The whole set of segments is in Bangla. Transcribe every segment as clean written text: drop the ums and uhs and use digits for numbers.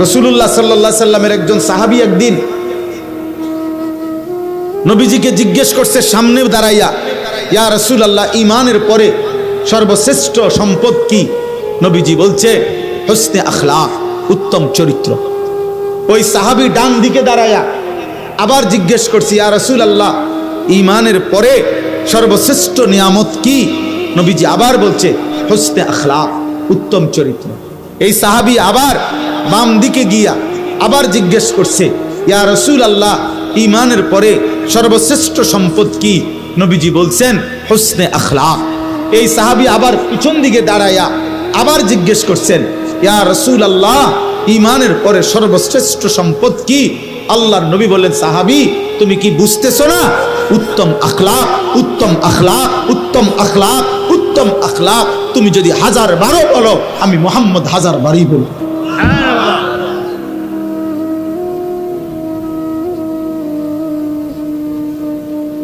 রাসূলুল্লাহ সাল্লাল্লাহু আলাইহি সাল্লামের একজন সাহাবী একদিন নবীজিকে জিজ্ঞেস করছে সামনে দাঁড়াইয়া, ইয়া রাসূলুল্লাহ, ঈমানের পরে সর্বশ্রেষ্ঠ সম্পদ কি? নবীজি বলছে হুসনে আখলাক, উত্তম চরিত্র। ওই সাহাবী ডান দিকে দাঁড়াইয়া আবার জিজ্ঞেস করছে, ইয়া রাসূলুল্লাহ, ঈমানের পরে সর্বশ্রেষ্ঠ নিয়ামত কি? নবীজি আবার বলছে হুসনে আখলাক, উত্তম চরিত্র। এই সাহাবী আবার বাম দিকে গিয়া আবার জিজ্ঞেস করছে, ইয়া রাসূলুল্লাহ, ঈমানের পরে সর্বশ্রেষ্ঠ সম্পদ কি? নবীজি বলছেন হুসনে আখলাক। এই সাহাবী আবার পিছন দিকে দাঁড়াইয়া আবার জিজ্ঞেস করছেন, ইয়া রাসূলুল্লাহ, ঈমানের পরে সর্বশ্রেষ্ঠ সম্পদ কি? আল্লাহর নবী বললেন, সাহাবী, তুমি কি বুঝতেছো না? উত্তম আখলাক, উত্তম আখলাক, উত্তম আখলাক, উত্তম আখলাক। তুমি যদি 1000 বারও বলো, আমি মুহাম্মদ 1000 বারই বলবো।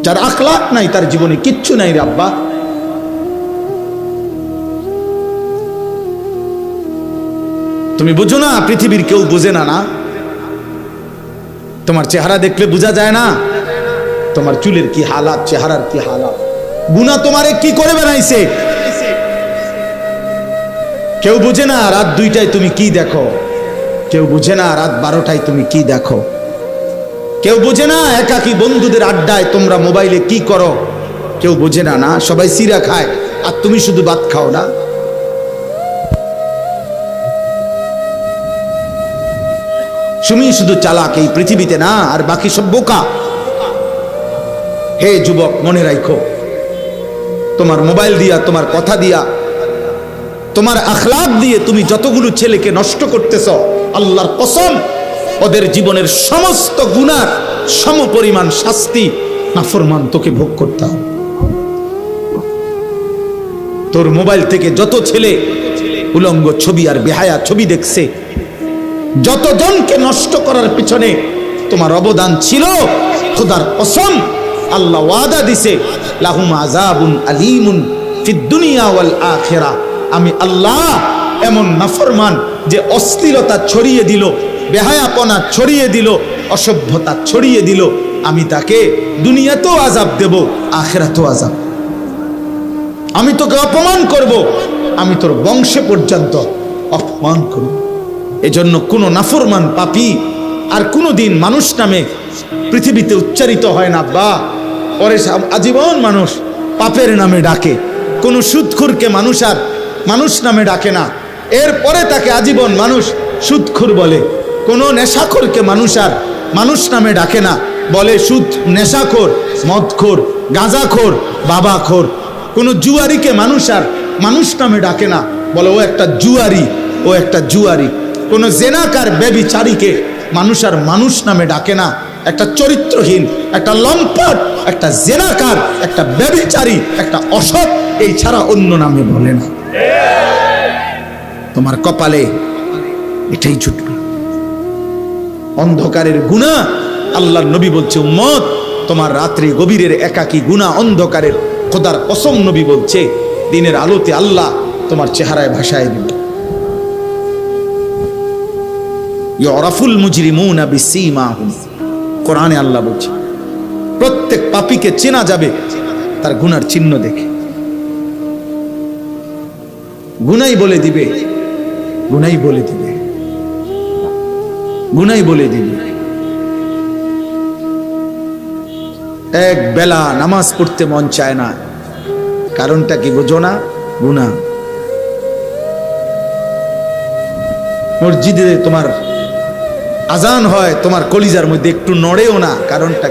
যার আখলাক নাই তার জীবনে কিচ্ছু নাই রে আব্বা। তুমি বুঝো না, পৃথিবীর কেউ বুঝে না। না, তোমার চেহারা দেখলে বোঝা যায় না তোমার চুলের কি হালাত, চেহারার কি হালাত। গুনাহ তোমারে কি করে বানাইছে কেউ বুঝে না। রাত 2টায় তুমি কি দেখো, কেউ বুঝে না। রাত 12টায় তুমি কি দেখো, কেউ বুঝে না। একাকী বন্ধুদের আড্ডায় তোমরা মোবাইলে কি করো, কেউ বুঝে না। না, সবাই সিরা খায় আর তুমি শুধু ভাত খাও না। তুমি শুধু চালাক এই পৃথিবীতে, না আর বাকি সব বোকা। হে যুবক, মনে রাখো, তোমার মোবাইল দিয়া, তোমার কথা দিয়া, তোমার আখলাক দিয়ে তুমি যতগুলো ছেলেকে নষ্ট করতেছ, আল্লাহর কসম, ওদের জীবনের সমস্ত গুনার সমপরিমাণ শাস্তি নাফরমান তোকে ভোগ করতে হবে। তোর মোবাইল থেকে যত ছেলে উলঙ্গ ছবি আর বেহায়া ছবি দেখছে, যতজনকে নষ্ট করার পিছনে তোমার অবদান ছিল, খোদার কসম, আল্লাহ ওয়াদা দিছে, লাহুম আযাবুন আলীমুন ফিদ দুনিয়া ওয়াল আখিরা। আমি আল্লাহ এমন নাফরমান যে অশ্লীলতা ছড়িয়ে দিল, বেহায়াপনা ছড়িয়ে দিল, অসভ্যতা ছড়িয়ে দিল, আমি তাকে দুনিয়াতেও আযাব দেব, আখিরাতেও আযাব। আমি তোকে অপমান করব, আমি তোর বংশে পর্যন্ত অপমান করব। এজন্য কোনো নাফরমান পাপী আর কোনো দিন মানুষ নামে পৃথিবীতে উচ্চারিত হয় না। বা পরে আজীবন মানুষ পাপের নামে ডাকে। কোনো সুদখোরকে মানুষ আর মানুষ নামে ডাকে না, এরপরে তাকে আজীবন মানুষ সুদখোর বলে। কোনো নেশাখোরকে মানুষ আর মানুষ নামে ডাকে না, বলে সুদ নেশাখোর, মদখোর, গাঁজাখোর, বাবাখোর। কোনো জুয়ারিকে মানুষ আর মানুষ নামে ডাকে না, বলে ও একটা জুয়ারি, ও একটা জুয়ারি। কোনো জেনাকার ব্যভিচারীকে মানুষ আর মানুষ নামে ডাকে না। একটা চরিত্রহীন, একটা লম্পট, একটা জেনাকার, একটা ব্যভিচারী, একটা অসৎ, এই ছাড়া অন্য নামে বলে না। তোমার কপালে এটাই জুটবে। অন্ধকারের গুনাহ, আল্লাহর নবী বলছে, উম্মত, তোমার রাত্রি গভীরের একাকী গুনাহ, অন্ধকারের, খোদার কসম নবী বলছে, দিনের আলোতে আল্লাহ তোমার চেহারায় ভাসায় দিবে। ইউরাফুল মুজরিমুনা বিসীমাহুম, কোরআনে আল্লাহ বলছে, প্রত্যেক পাপীকে চেনা যাবে তার গুনার চিহ্ন দেখে। গুনাই বলে দিবে, গুনাই বলে দিবে, গুনাই বলে দিবে। এক বেলা নামাজ পড়তে মন চায় না, কারণটা কি বোঝো না? গুনাহ। মসজিদে তোমার আজান হয়, তোমার কলিজার মধ্যে একটু নড়েও না, কারণটা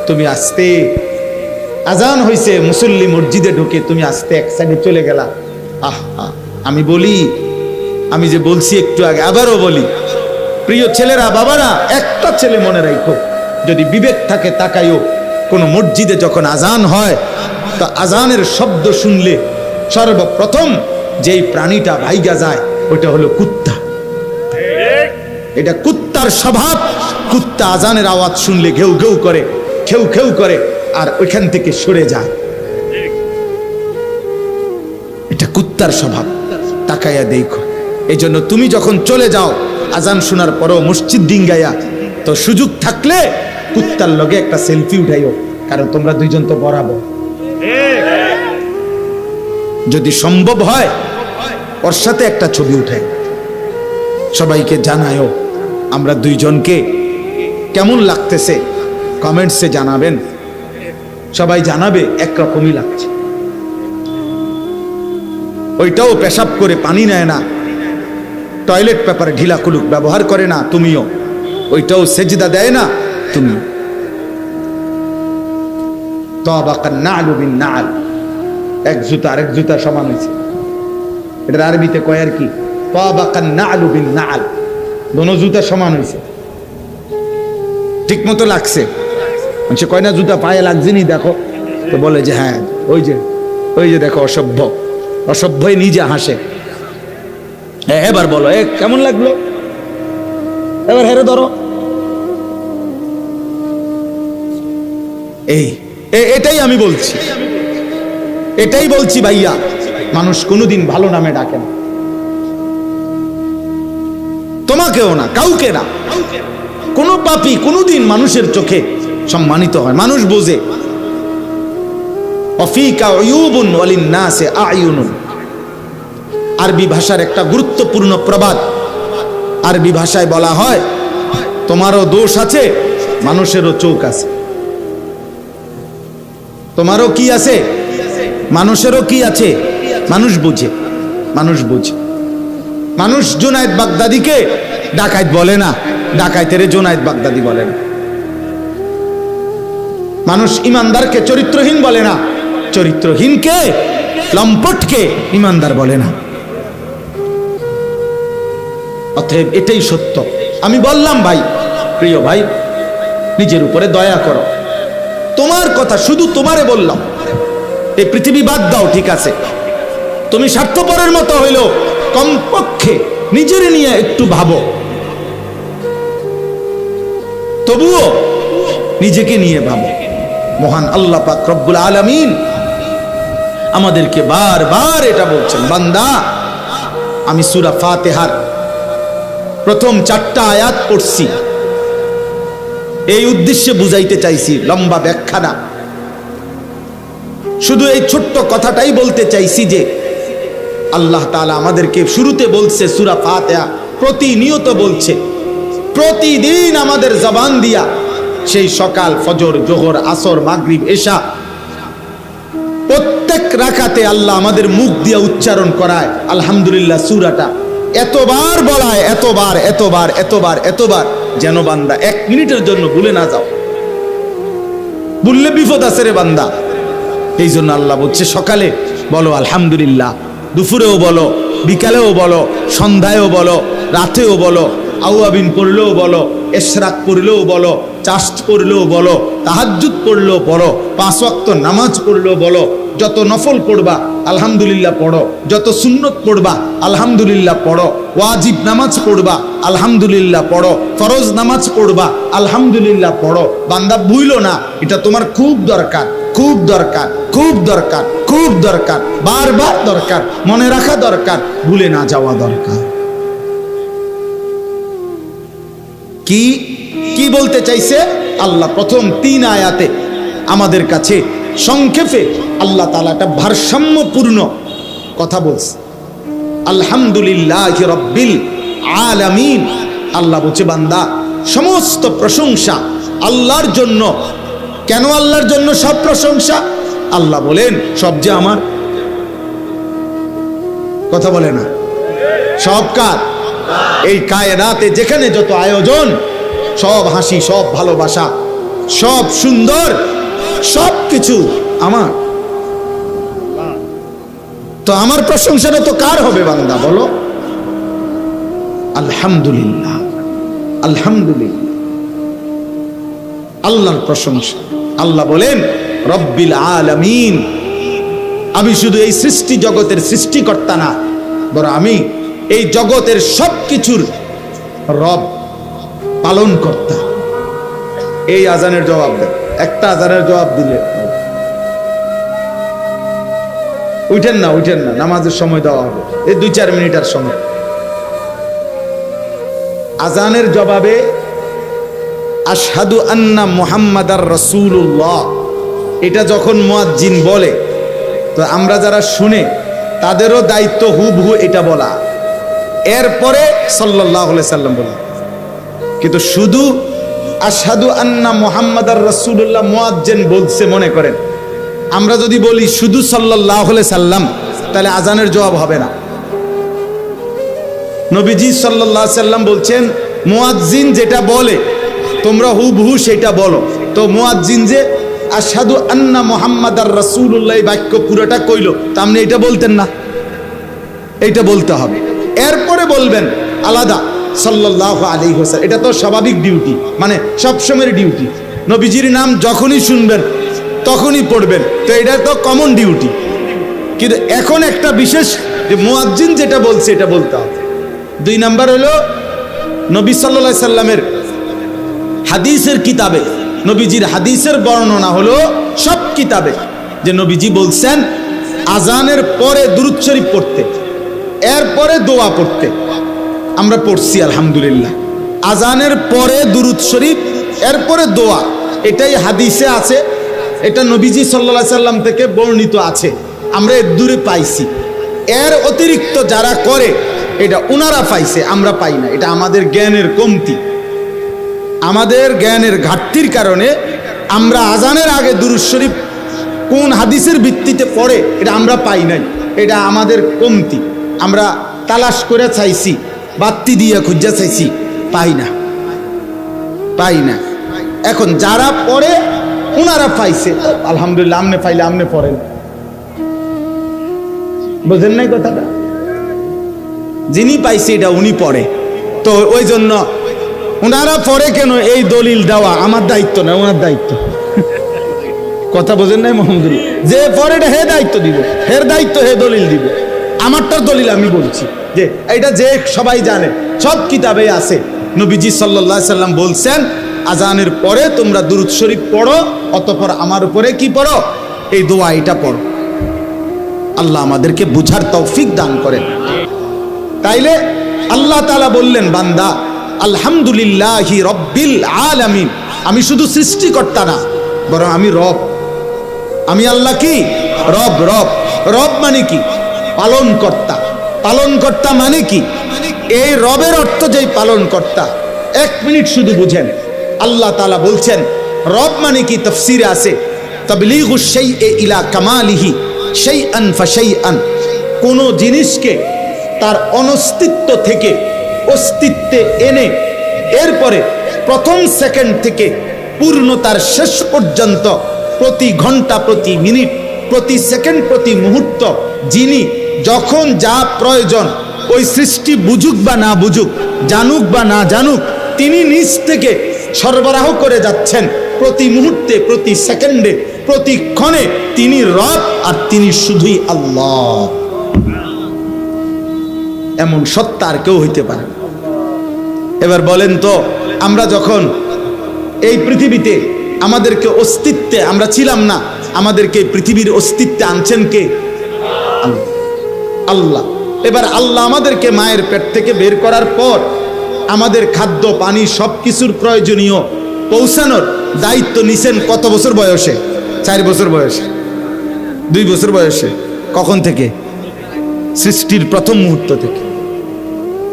তুমি আস্তে, আজান হইছে, মুসল্লি মসজিদে ঢুকে, তুমি আস্তে এক সাইডে চলে গেলা। আহা, আমি বলি, আমি যে বলছি একটু আগে, আবারও বলি, প্রিয় ছেলেরা, বাবারা, একটা ছেলে মনে রাখো, যদি বিবেক থাকে তাকাইও, কোন মসজিদে যখন আজান হয়, তো আজানের শব্দ শুনলে সর্বপ্রথম যেই প্রাণীটা ভাইগা যায় ওটা হলো কুত্তা। এটা কুত্তার স্বভাব। কুত্তা আজানের আওয়াজ শুনলে ঘেউ ঘেউ করে, খেউ খেউ করে, আর ওইখান থেকে সরে যায়। এটা কুত্তার স্বভাব। তাকাইয়া দেখো। এই জন্য তুমি যখন চলে যাও, আজান শোনার পরও মসজিদ ডিঙ্গাইয়া, তো সুযোগ থাকলে কুত্তার লগে একটা সেলফি উঠাইও, কারণ তোমরা দুইজন তো বরাবর। যদি সম্ভব হয় ওর সাথে একটা ছবি উঠাই, সবাইকে জানায়ও আমরা দুইজনকে কেমন লাগতেছে কমেন্টসে জানাবেন। সবাই জানাবে একরকমই লাগছে। ওইটাও পেশাব করে পানি নেয় না, টয়লেট পেপারে ঢিলা কুলুক ব্যবহার করে না, তুমিও ওইটাও সেজদা দেয় না, তুমি। তাবাকান নালু বিন নাল, এক জুতা আরেক জুতা সমান হয়েছে। এটা আরবিতে কয় আর কি, তাবাকান নালু বিন নাল, দোনো জুতা সমান হয়েছে, ঠিক মতো লাগছে। সে কয় না জুতা পায়ে লাগছে নি, দেখো, তো বলে যে হ্যাঁ ওই যে দেখো অসভ্য, অসভ্যই নিজে হাসে। এবার বলো কেমন লাগলো, এবার হেরে ধরো। এটাই আমি বলছি, এটাই বলছি ভাইয়া, মানুষ কোনোদিন ভালো নামে ডাকে না, তোমাকেও না, কাউকে না। কোন পাপী কোনোদিন মানুষের চোখে সম্মানিত হয়, মানুষ বোঝে। অফিকা উয়ুবুন ওয়ালিন্নাসে আয়ুনুন, আরবি ভাষার একটা গুরুত্বপূর্ণ প্রবাদ। আরবি ভাষায় বলা হয় তোমারও দোষ আছে, মানুষেরও চোখ আছে। তোমারও কি আছে, মানুষেরও কি আছে, মানুষ বুঝে, মানুষ বুঝে। মানুষ জুনায়েদ বাগদাদিকে ডাকাইত বলে না, ডাকাইতের জুনায়েদ বাগদাদি বলে না। মানুষ ইমানদারকে চরিত্রহীন বলে না, চরিত্রহীনকে, লম্পটকে ইমানদার বলে না। অতএব এটাই সত্য। আমি বললাম ভাই, প্রিয় ভাই, নিজের উপরে দয়া করো। তোমার কথা শুধু তোমারে বললাম, এই পৃথিবী বাদ দাও, ঠিক আছে, তুমি স্বার্থপরের মতো হইলো কমপক্ষে নিজের নিয়ে একটু ভাবো, তবুও নিজেকে নিয়ে ভাবো। মহান আল্লাহ পাক রব্বুল আলামিন আমাদেরকে বারবার এটা বলছেন, বান্দা আমি সূরা ফাতিহার প্রথম 4টা আয়াত পড়ছি, এই উদ্দেশ্যে বুঝাইতে চাইছি, লম্বা ব্যাখ্যা না, শুধু এই ছোট্ট কথাটাই বলতে চাইছি যে আল্লাহ তাআলা আমাদেরকে শুরুতে বলছে সূরা ফাতিহা, প্রতিনিয়ত বলছে, প্রতিদিন আমাদের জবান দিয়া, সেই সকাল, ফজর, জোহর, আসর, মাগরিব, এশা, প্রত্যেক রাকাতে আল্লাহ আমাদের মুখ দিয়া উচ্চারণ করায় আলহামদুলিল্লাহ সূরাটা। এতবার বলায়, এতবার এতবার এতবার এতবার, যেন বান্দা 1 মিনিটের জন্য ভুলে না যাও। ভুললে বিপদ আছে রে বান্দা। এই জন্য আল্লাহ বলছে সকালে বলো আলহামদুলিল্লাহ, দুপুরেও বলো, বিকালেও বলো, সন্ধ্যায়ও বলো, রাতেও বলো, আওয়াবিন পড়লেও বলো, ইশরাক পড়লেও বলো, চাষ্ট পড়লেও বলো, তাহাজ্জুদ পড়লেও পড়ো, 5 ওয়াক্ত নামাজ পড়লেও বলো, যত নফল পড়বা আলহামদুলিল্লাহ পড়ো, যত সুন্নত পড়বা আলহামদুলিল্লাহ পড়ো, ওয়াজিব নামাজ পড়বা আলহামদুলিল্লাহ পড়ো, ফরজ নামাজ পড়বা আলহামদুলিল্লাহ পড়ো। বান্দা ভুইলো না, এটা তোমার খুব দরকার, খুব দরকার, খুব দরকার, খুব দরকার, বারবার দরকার, মনে রাখা দরকার, ভুলে না যাওয়া দরকার। কি কি বলতে চাইছে আল্লাহ প্রথম 3 আয়াতে আমাদের কাছে সংক্ষেপে আল্লাহ তাআলা একটা ভারসাম্যপূর্ণ কথা বলছে। আলহামদুলিল্লাহি রাব্বিল আলামিন, আল্লাহ বলছে বান্দা সমস্ত প্রশংসা আল্লাহর জন্য। কেন আল্লাহর জন্য সব প্রশংসা? আল্লাহ বলেন সব যে আমার, কথা বলে না, সব কার? এই কায়নাতে যেখানে যত আয়োজন, সব হাসি, সব ভালোবাসা, সব সুন্দর, সব কিছু আমার। তো আমার প্রশংসাটা তো কার হবে বান্দা বলো? আলহামদুলিল্লাহ, আলহামদুলিল্লাহ, আল্লাহর প্রশংসা। আল্লাহ বলেন রব্বিল আলামিন, আমি শুধু এই সৃষ্টি জগতের সৃষ্টিকর্তা না, বরং আমি এই জগতের সব কিছুর রব, পালন কর্তা। এই আজানের জবাব দেন, একটা আজানের জবাব দিলে উঠেন না, উঠেন না, নামাজের সময় দেওয়া হবে, এই 2-4 মিনিটের সময়। আজানের জবাবে আশহাদু আন্না মুহাম্মাদার রাসূলুল্লাহ এটা যখন মুয়াজ্জিন বলে, তো আমরা যারা শুনে তাদেরও দায়িত্ব হুবহু এটা বলা, এরপরে সাল্লাল্লাহু আলাইহি সাল্লাম বলা। কিন্তু শুধু আশহাদু আন্না মুহাম্মাদার রাসূলুল্লাহ মুয়াজ্জিন বলছে মনে করেন, আমরা যদি বলি শুধু সাল্লাল্লাহু আলাইহি সাল্লাম, তাহলে আজানের জবাব হবে না। নবীজি সাল্লাল্লাহু আলাইহি সাল্লাম বলছেন মুয়াজ্জিন যেটা বলে তোমরা হুবহু সেটা বলো। তো মুয়াজ্জিন যে আশহাদু আন্না মুহাম্মাদার রাসূলুল্লাহ বাক্য পুরোটা কইলো, তা আপনি এটা বলতেন না, এইটা বলতে হবে। এরপরে বলবেন আলাদা সাল্লাল্লাহু আলাইহি ওয়াসাল্লাম, এটা তো স্বাভাবিক ডিউটি, মানে সবসময়ের ডিউটি। নবীজির নাম যখনই শুনবেন তখনই পড়বেন, তো এটা তো কমন ডিউটি। কিন্তু এখন একটা বিশেষ, যে মুয়াজ্জিন যেটা বলছে এটা বলতে হবে। 2 নাম্বার হলো নবী সাল্লাল্লাহু আলাইহি সাল্লামের হাদিসের কিতাবে, নবীজির হাদিসের বর্ণনা হলো সব কিতাবে, যে নবীজি বলছেন আজানের পরে দুরূদ শরীফ পড়তে, এরপরে দোয়া পড়তে। আমরা পড়ছি আলহামদুলিল্লাহ। আজানের পরে দুরূদ শরীফ, এরপরে দোয়া, এটাই হাদিসে আছে, এটা নবীজি সাল্লাল্লাহু আলাইহি সাল্লাম থেকে বর্ণিত আছে, আমরা এর দূরে পাইছি। এর অতিরিক্ত যারা করে এটা উনারা পাইছে, আমরা পাই না। এটা আমাদের জ্ঞানের কমতি, আমাদের জ্ঞানের ঘাটতির কারণে আমরা আজানের আগে দুরূদ শরীফ কোন হাদিসের ভিত্তিতে পড়ে এটা আমরা পাই নাই। এটা আমাদের কমতি, আমরা তালাশ করে চাইছি, বাত্তি দিয়ে খুঁজা চাইছি, পাই না, পাই না। এখন যারা পড়ে ওনারা পাইছে, আলহামদুলিল্লাহ। আমনে পাইলে আমনে পড়েন, বুঝেন নাই কথাটা? যিনি পাইছে এটা উনি পড়ে, তো ওই জন্য ওনারা পড়ে কেন এই দলিল দেওয়া আমার দায়িত্ব না, ওনার দায়িত্ব। কথা বোঝেন নাই? মোহাম্মদুল্লাহ যে পড়ে এটা হে দায়িত্ব দিব, হের দায়িত্ব হে দলিল দিব। আমারটার দলিল আমি বলছি যে এটা যে সবাই জানে, সব কিতাবে আছে। নবীজি সাল্লাল্লাহু আলাইহি সাল্লাম বলছেন আজানের পরে তোমরা দুরূদ শরীফ পড়ো, অতঃপর আমার উপরে কি পড়ো? এই দোয়া এটা পড়ো। আল্লাহ আমাদেরকে বুঝার তৌফিক দান করেন। তাইলে আল্লাহ তাআলা বললেন বান্দা আলহামদুলিল্লাহি রব্বিল আলামিন, আমি শুধু সৃষ্টিকর্তা না, বরং আমি রব। আমি আল্লাহ কি? রব। রব রব মানে কি? পালন কর্তা। পালন কর্তা মানে কি? এই রবের অর্থ যেই পালন কর্তা, 1 মিনিট শুধু বুঝেন। আল্লাহ তাআলা বলছেন রব মানে কি? তাফসীরে আছে তাবলীগুশ শাইই ইলা কামালিহি শাইআন ফাশাইআন, কোন জিনিসকে তার অনস্তিত্ব থেকে অস্তিত্বে এনে এরপরে প্রথম সেকেন্ড থেকে পূর্ণতার শেষ পর্যন্ত প্রতি ঘন্টা, প্রতি মিনিট, প্রতি সেকেন্ড, প্রতি মুহূর্ত যিনি যখন যা প্রয়োজন, ওই সৃষ্টি বুঝুক বা না বুঝুক, জানুক বা না জানুক, তিনি নিজ থেকে সরবরাহ করে যাচ্ছেন প্রতি মুহূর্তে, প্রতি সেকেন্ডে, প্রতি ক্ষণে। তিনি রব, আর তিনি শুধুই আল্লাহ। এমন সত্তা আর কেউ হইতে পারে না। এবার বলেন তো, আমরা যখন এই পৃথিবীতে আমাদেরকে অস্তিত্বে, আমরা ছিলাম না, আমাদেরকে পৃথিবীর অস্তিত্বে আনছেন কে? আল্লাহ। এবার আল্লাহ আমাদেরকে মায়ের পেট থেকে বের করার পর আমাদের খাদ্য পানি সবকিছুর প্রয়োজনীয় পৌঁছানোর দায়িত্ব নিছেন কত বছর বয়সে? 4 বছর বয়সে, 2 বছর বয়সে। কখন থেকে? সৃষ্টির প্রথম মুহূর্ত থেকে।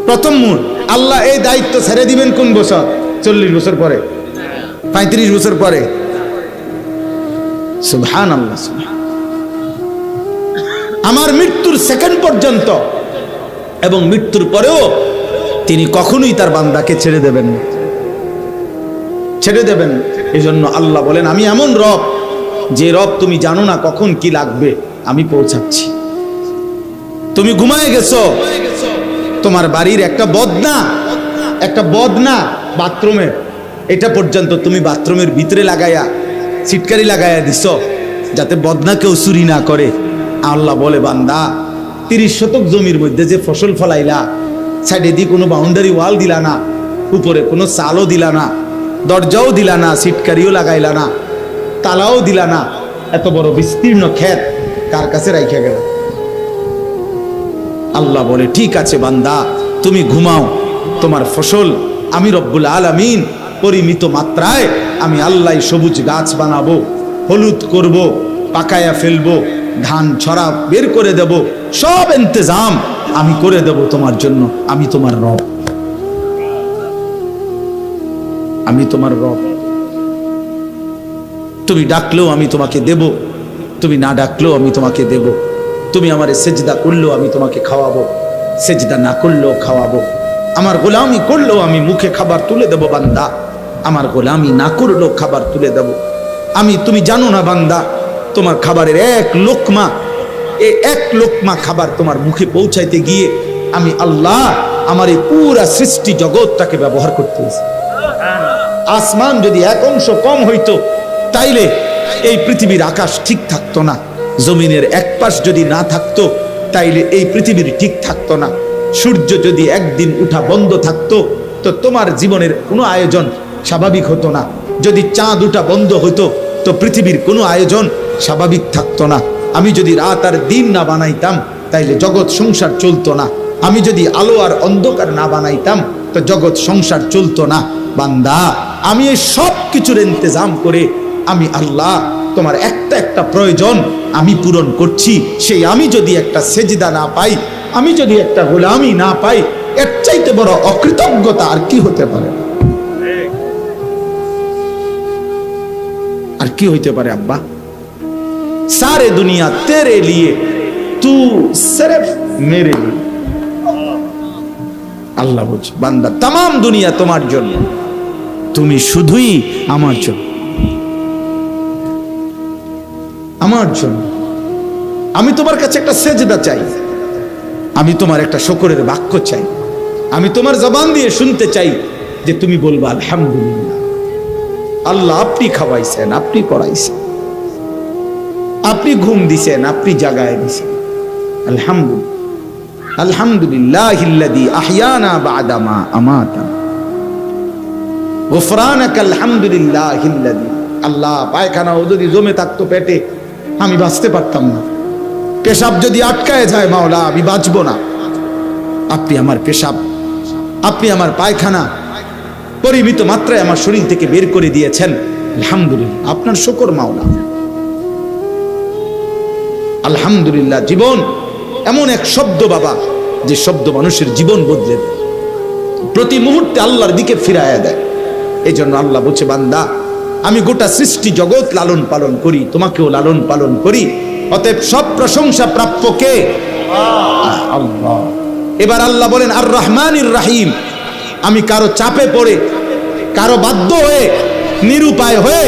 প্রথম মুহূর্ত। আল্লাহ এই দায়িত্ব ছেড়ে দিবেন কোন বছর? 40 বছর পরে, 35 বছর পরে। সুবহানাল্লাহ। আমার মৃত্যুর সেকেন্ড পর্যন্ত এবং মৃত্যুর পরেও তিনি কখনোই তার বান্দাকে ছেড়ে দেবেন না, ছেড়ে দেবেন। এই জন্য আল্লাহ বলেন আমি এমন রব, যে রব তুমি জানো না কখন কি লাগবে, আমি পৌঁছাচ্ছি। তুমি ঘুমায় গেছো, তোমার বাড়ির একটা বদনা বাথরুমে, এটা পর্যন্ত তুমি বাথরুমের ভিতরে লাগাইয়া সিটকারি লাগাইয়া দিছ, যাতে বদনা কেউ চুরি না করে। আল্লাহ বলে বান্দা 30 শতক জমির মধ্যে যে ফসল ফলাইলা, সাইডে দিয়ে কোনো বাউন্ডারি ওয়াল দিলা না, উপরে কোনো চালও দিলা না, দরজাও দিলা না, সিটকারিও লাগাইলা না, তালাও দিলা না, এত বড় বিস্তীর্ণ ক্ষেত কার কাছে রাইখা গেল? আল্লাহ বলে ঠিক আছে বান্দা, তুমি ঘুমাও, তোমার ফসল আমি রব্বুল আলামিন পরিমিত মাত্রায় আমি আল্লাহ সবুজ গাছ বানাবো, হলুদ করব, পাকায়া ফেলবো, ধান ছড়া বের করে দেব, সব ইন্তজাম আমি করে দেব তোমার জন্য। আমি তোমার রব, আমি তোমার রব। তুমি ডাকলেও আমি তোমাকে দেব, তুমি না ডাকলেও আমি তোমাকে দেব। তুমি আমারে সেজদা করলেও আমি তোমাকে খাওয়াবো, সেজদা না করলেও খাওয়াবো। আমার গোলামি করলেও আমি মুখে খাবার তুলে দেব বান্দা, আমার গোলামি না করলেও খাবার তুলে দেব আমি। তুমি জানো না বান্দা, তোমার খাবারের এক লোকমা খাবার তোমার মুখে পৌঁছাইতে গিয়ে আমি আল্লাহ আমার এই পুরা সৃষ্টি জগৎটাকে ব্যবহার করতেছি। আসমান যদি এক অংশ কম হইতো তাইলে এই পৃথিবীর আকাশ ঠিক থাকতো না, জমিনের এক পাশ যদি না থাকতো তাইলে এই পৃথিবীর ঠিক থাকতো না। সূর্য যদি একদিন উঠা বন্ধ থাকতো তো তোমার জীবনের কোনো আয়োজন স্বাভাবিক হতো না। যদি চাঁদ উঠা বন্ধ হতো তো পৃথিবীর কোনো আয়োজন স্বাভাবিক থাকতো না। আমি যদি রাত আর দিন না বানাইতাম তাইলে জগৎ সংসার চলতো না। আমি যদি আলো আর অন্ধকার না বানাইতাম তো জগৎ সংসার চলতো না। বান্দা, আমি এই সব কিছুর ইন্তজাম করে আমি আল্লাহ তোমার একটা একটা প্রয়োজন আমি পূরণ করছি। সেই আমি যদি একটা সেজদা না পাই, আমি যদি একটা গোলামি না পাই, এর চাইতে বড় অকৃতজ্ঞতা আর কি হতে পারে? আর কি হইতে পারে আব্বা? सारे दुनिया तेरे लिए, तू सिर्फ मेरे लिए। আল্লাহ বলছে বান্দা तमाम দুনিয়া তোমার জন্য, তুমি শুধুই আমার জন্য, আমার জন্য। আমি তোমার কাছে একটা সেজদা চাই, আমি তোমার একটা শুকরের বাক্য চাই, আমি তোমার জবান দিয়ে শুনতে চাই যে তুমি বলবা আলহামদুলিল্লাহ। আল্লাহ আপনি খাওয়াইছেন, আপনি পড়াইছেন, আপনি ঘুম দিছেন, আপনি জাগায় দিছেন। আলহামদুলিল্লাহ, আলহামদুলিল্লাহিল্লাযী আহইয়ানা বা'দা মা আমাতানা, গুফরানাকা আলহামদুলিল্লাহিল্লাযী। আল্লাহ, পায়খানাও যদি জমে থাকতো পেটে আমি বাঁচতে পারতাম না, পেশাব যদি আটকায় যায় মাওলা আমি বাঁচবো না। আপনি আমার পেশাব, আপনি আমার পায়খানা পরিমিত মাত্রায় আমার শরীর থেকে বের করে দিয়েছেন। আলহামদুলিল্লাহ, আপনার শুকর মাওলা। আলহামদুলিল্লাহ জীবন এমন এক শব্দ বাবা, যে শব্দ মানুষের জীবন বদলে দেয়, প্রতি মুহূর্তে আল্লাহর দিকে ফিরাইয়া দেয়। এই জন্য আল্লাহ বলছে বান্দা, আমি গোটা সৃষ্টি জগৎ লালন পালন করি, তোমাকেও লালন পালন করি, অতএব সব প্রশংসা প্রাপ্য কে? আল্লাহ। এবার আল্লাহ বলেন আর রহমানির রাহিম। আমি কারো চাপে পড়ে, কারো বাধ্য হয়ে, নিরুপায় হয়ে,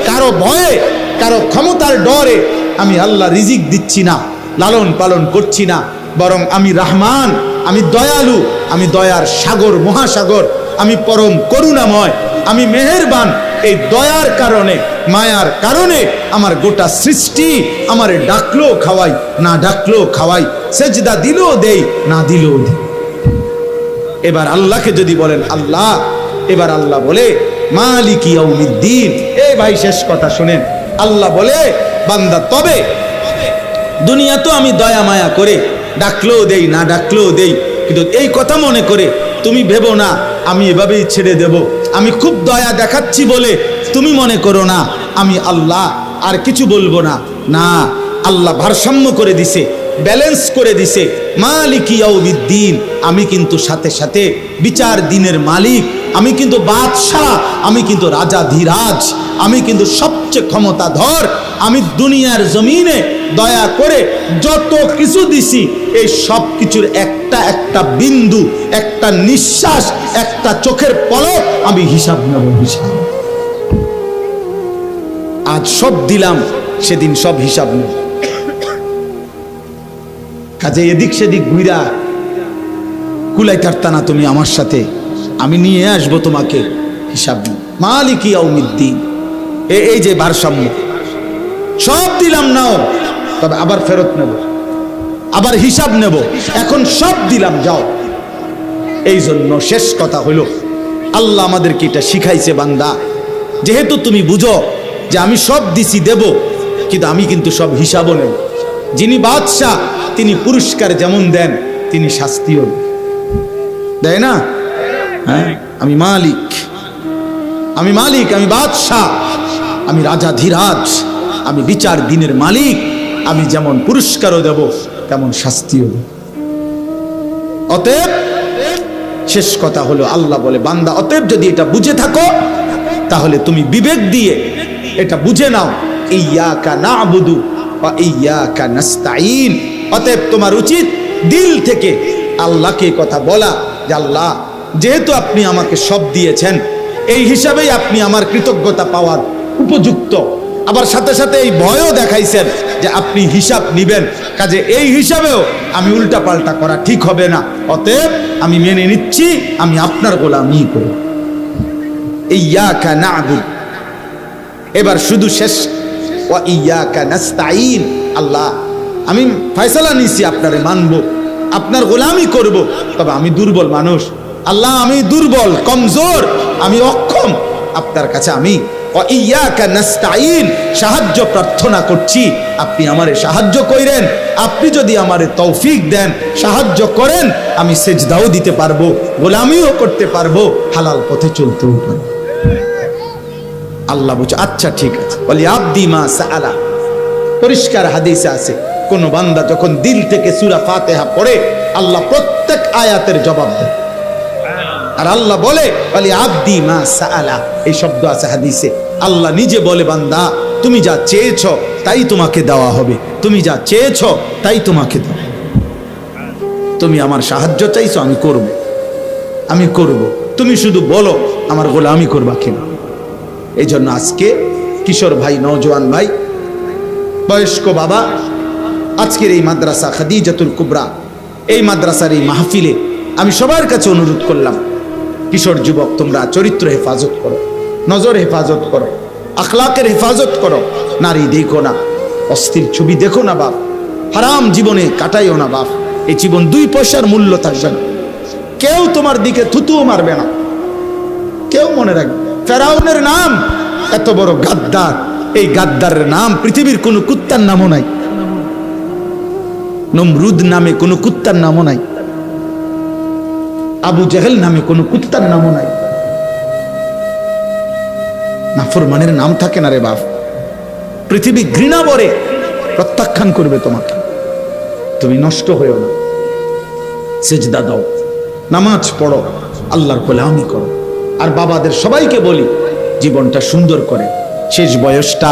কারো ভয়ে, কারো ক্ষমতার ডরে আমি আল্লাহ রিজিক দিচ্ছি না, লালন পালন করছি না, বরং আমি রহমান, আমি দয়ালু, আমি দয়ার সাগর, মহাসাগর, আমি পরম করুণাময়, আমি মেহেরবান। এই দয়ার কারণে, মায়ার কারণে আমার গোটা সৃষ্টি আমারে ডাকলেও খাওয়াই, না ডাকলেও খাওয়াই, সেজদা দিলেও দেই, না দিলেও দেই। এবার আল্লাহকে যদি বলেন আল্লাহ, এবার আল্লাহ বলে মালিকি ইয়াউমিদ্দিন। এই ভাই শেষ কথা শুনেন, আল্লাহ বলে বান্দা তবে দুনিয়া তো আমি দয়া মায়া করে ডাকলেও দেই, না ডাকলেও দেই, কিন্তু এই কথা মনে করে তুমি ভেবো না আমি এভাবেই ছেড়ে দেব, আমি খুব দয়া দেখাচ্ছি বলে তুমি মনে করো না আমি আল্লাহ আর কিছু বলবো না। না, আল্লাহ ভারসাম্য করে দিছে, ব্যালেন্স করে দিছে। মালিকি ইয়াউমিদ্দিন, আমি কিন্তু সাথে সাথে বিচার দিনের মালিক, আমি কিন্তু বাদশাহ, আমি কিন্তু রাজা ধীরাজ, আমি কিন্তু সবচেয়ে ক্ষমতাধর। আমি দুনিয়ার জমিনে দয়া করে যত কিছু দিছি, এই সব কিছুর একটা একটা বিন্দু, একটা নিঃশ্বাস, একটা চোখের পলক আমি হিসাব নেব, হিসাব। আজ সব দিলাম, সেদিন সব হিসাব নেব। কাজে এদিক সেদিক ঘুরা কুলাই কাটতা না তুমি আমার সাথে, আমি নিয়ে আসবো তোমাকে হিসাব। মালিকি ইয়াউমিদ্দিন, এই যে ভারসাম্য, সব দিলাম নাও, তবে আবার ফেরত নেব, আবার হিসাব নেব। এখন সব দিলাম, যাও। এই জন্য শেষ কথা হলো আল্লাহ আমাদেরকে এটা শিখাইছে বান্দা, যেহেতু তুমি বুঝো যে আমি সব দিছি দেব, কিন্তু আমি কিন্তু সব হিসাবও নেব। যিনি বাদশাহ তিনি পুরস্কার যেমন দেন তিনি শাস্তিও দেয় না। হ্যাঁ, আমি মালিক, আমি মালিক, আমি বাদশাহ, আমি রাজা ধীরাজ, আমি বিচার দিনের মালিক। আমি যেমন পুরস্কারও দেব তেমন শাস্তিও দেব। অতএব শেষ কথা হলো, আল্লাহ বলে বান্দা অতএব যদি এটা বুঝে থাকো তাহলে তুমি বিবেক দিয়ে এটা বুঝে নাও, ইয়্যাকা না'বুদু ওয়া ইয়্যাকা নাস্তাঈন। অতএব তোমার উচিত দিল থেকে আল্লাহকে কথা বলা যে আল্লাহ, যেহেতু আপনি আমাকে সব দিয়েছেন, এই হিসাবেই আপনি আমার কৃতজ্ঞতা পাওয়ার উপযুক্ত। আবার সাথে সাথে এই ভয়ও দেখাইছেন যে আপনি হিসাব নিবেন, কাজে এই হিসাবেও আমি উল্টা পাল্টা করা ঠিক হবে না। অতএব আমি মেনে নিচ্ছি, আমি আপনার গোলামি করব। ইয়্যাকা না'বুদু, এবার শুধু শেষ, ওয়া ইয়্যাকা নাস্তাঈন। আল্লাহ, আমি ফয়সালা নিছি আপনারে মানব, আপনার গোলামি করব, তবে আমি দুর্বল মানুষ। আল্লাহ, আমি দুর্বল, কমজোর, আমি অক্ষম। আপনার কাছে আমি ওয়া ইয়্যাকা নাস্তাঈন সাহায্য প্রার্থনা করছি, আপনি আমারে সাহায্য কইরেন। আপনি যদি আমারে তৌফিক দেন, সাহায্য করেন, আমি সেজদাও দিতে পারবো, গোলামিও করতে পারবো, হালাল পথে চলতেও পারবো। আল্লাহ বলছে আচ্ছা ঠিক আছে, বলি আব্দি মা সাআলা। পরিষ্কার হাদিসে আছে, কোন বান্দা যখন দিল থেকে সূরা ফাতিহা পড়ে, আল্লাহ প্রত্যেক আয়াতের জবাব দেয়। আর আল্লাহ বলে বলি আব্দি মা সাআলা, এই শব্দ আছে হাদিসে। আল্লাহ নিজে বলে, বান্দা তুমি যা চেয়েছো তাই তোমাকে দেওয়া হবে, তুমি যা চেয়েছো তাই তোমাকে দেওয়া হবে। তুমি আমার সাহায্য চাইছো, আমি করব, আমি করব, তুমি শুধু বলো আমার গোলামি করবা কিনা। এই জন্য আজকে কিশোর ভাই, নওজোয়ান ভাই, বয়স্ক বাবা, আজকের এই মাদ্রাসা খাদিজাতুল কুবরা, এই মাদ্রাসার এই মাহফিলে আমি সবার কাছে অনুরোধ করলাম, কিশোর যুবক তোমরা চরিত্র হেফাজত করো, নজর হেফাজত করো, আখলাকের হেফাজত করো। নারী দেখো না, অস্থির ছবি দেখো না বাপ, হারাম জীবনে কাটাইও না বাপ। এই জীবন 2 পয়সার মূল্য থাকবে না, কেউ তোমার দিকে থুতুও মারবে না, কেউ মনে রাখবে। ফেরাউনের নাম এত বড় গাদ্দার, এই গাদ্দারের নাম পৃথিবীর কোন কুত্তার নামও নাই, নমরুদ নামে কোন কুত্তার নামও নাই, আবু জেহেল নামে কোন কুত্তার নামও নাই। নাফরমানের নাম থাকে না রে বাপ। পৃথিবী ঘৃণা ভরে প্রত্যাখ্যান করবে তোমাকে। তুমি নষ্ট হয়েও না, সেজদা দাও, নামাজ পড়ো, আল্লাহর গোলামি করো। আর বাবাদের সবাইকে বলি, জীবনটা সুন্দর করে, শেষ বয়সটা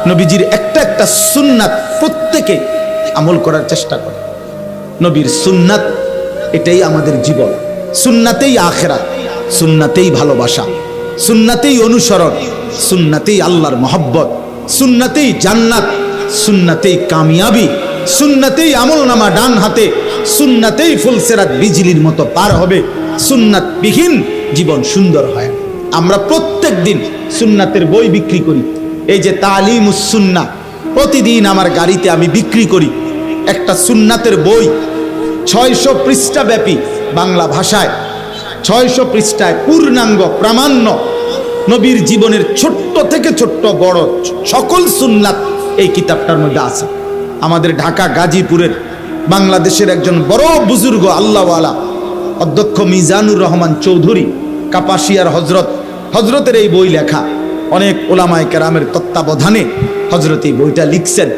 নবীজির একটা একটা সুন্নাত প্রত্যেকে আমল করার চেষ্টা করে। নবীর সুন্নাত, এটাই আমাদের জীবন। সুন্নাতেই আখিরাত, সুন্নাতেই ভালোবাসা, সুন্নাতেই অনুসরণ, সুন্নাতেই আল্লাহর মহব্বত, সুন্নাতেই জান্নাত, সুন্নাতেই কামিয়াবি, সুন্নাতেই আমলনামা ডান হাতে, সুন্নাতেই ফুলসেরাত বিজলির মতো পার হবে। সুন্নাত বিহীন জীবন সুন্দর হয়। আমরা প্রত্যেক দিন সুন্নাতের বই বিক্রি করি। এই যে তালিমুস সুন্নাহ, প্রতিদিন আমার গাড়িতে আমি বিক্রি করি একটা সুন্নাতের বই, 600 পৃষ্ঠা ব্যাপী, বাংলা ভাষায় 600 পৃষ্ঠায় পূর্ণাঙ্গ প্রামাণ্য নবীর জীবনের ছোট্ট থেকে ছোট্ট বড় সকল সুন্নাত এই কিতাবটার মধ্যে আছে। আমাদের ঢাকা গাজীপুরের বাংলাদেশের একজন বড় বুজুর্গ আল্লাহওয়ালা অধ্যক্ষ মিজানুর রহমান চৌধুরী কাপাসিয়ার হজরতের এই বই লেখা। অনেক ওলামায়ে কেরামের তত্ত্বাবধানে হজরত এই বইটা লিখছেন।